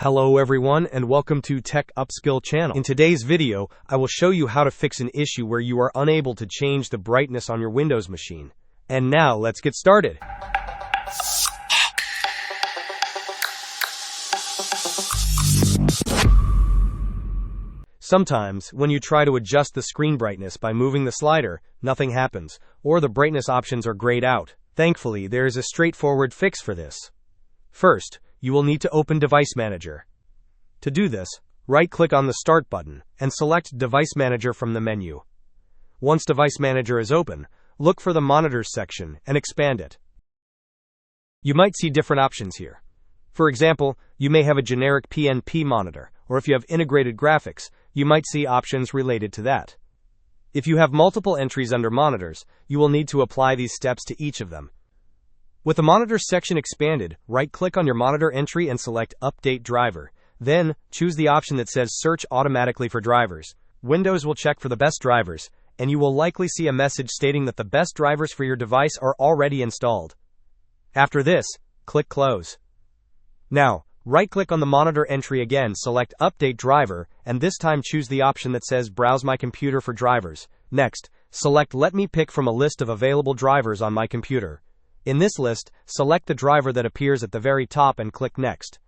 Hello everyone and welcome to Tech Upskill channel. In today's video, I will show you how to fix an issue where you are unable to change the brightness on your Windows machine. And now let's get started. Sometimes, when you try to adjust the screen brightness by moving the slider, nothing happens, or the brightness options are grayed out. Thankfully, there is a straightforward fix for this. First, you will need to open Device Manager. To do this, right-click on the Start button and select Device Manager from the menu. Once Device Manager is open, look for the Monitors section and expand it. You might see different options here. For example, you may have a generic PNP monitor, or if you have integrated graphics, you might see options related to that. If you have multiple entries under monitors, you will need to apply these steps to each of them. With the Monitors section expanded, right-click on your monitor entry and select Update Driver. Then, choose the option that says Search Automatically for Drivers. Windows will check for the best drivers, and you will likely see a message stating that the best drivers for your device are already installed. After this, click Close. Now, right-click on the monitor entry again, select Update Driver, and this time choose the option that says Browse my computer for drivers. Next, select Let me pick from a list of available drivers on my computer. In this list, select the driver that appears at the very top and click Next.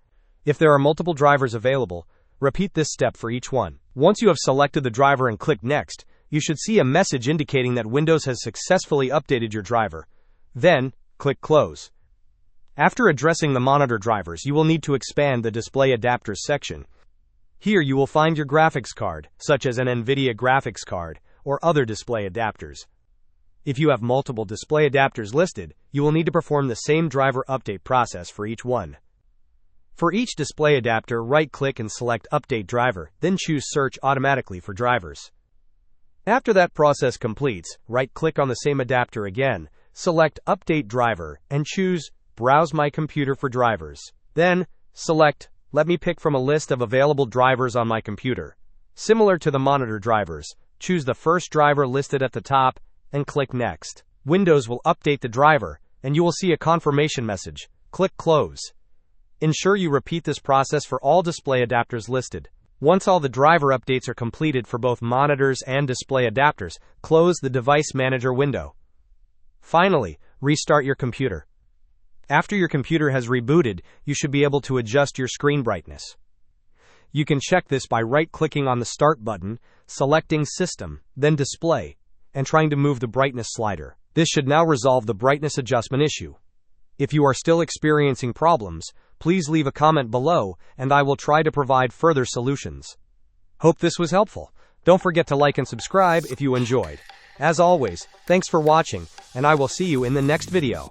If there are multiple drivers available, repeat this step for each one. Once you have selected the driver and click Next, you should see a message indicating that Windows has successfully updated your driver. Then, click Close. After addressing the monitor drivers, you will need to expand the Display Adapters section. Here you will find your graphics card, such as an NVIDIA graphics card, or other display adapters. If you have multiple display adapters listed, you will need to perform the same driver update process for each one. For each display adapter, right-click and select Update Driver, then choose Search Automatically for Drivers. After that process completes, right-click on the same adapter again, select Update Driver, and choose Browse my computer for drivers. Then, select Let me pick from a list of available drivers on my computer. Similar to the monitor drivers, choose the first driver listed at the top, and click Next. Windows will update the driver, and you will see a confirmation message. Click Close. Ensure you repeat this process for all display adapters listed. Once all the driver updates are completed for both monitors and display adapters, close the Device Manager window. Finally, restart your computer. After your computer has rebooted, you should be able to adjust your screen brightness. You can check this by right-clicking on the Start button, selecting System, then Display, and trying to move the brightness slider. This should now resolve the brightness adjustment issue. If you are still experiencing problems, please leave a comment below, and I will try to provide further solutions. Hope this was helpful. Don't forget to like and subscribe if you enjoyed. As always, thanks for watching, and I will see you in the next video.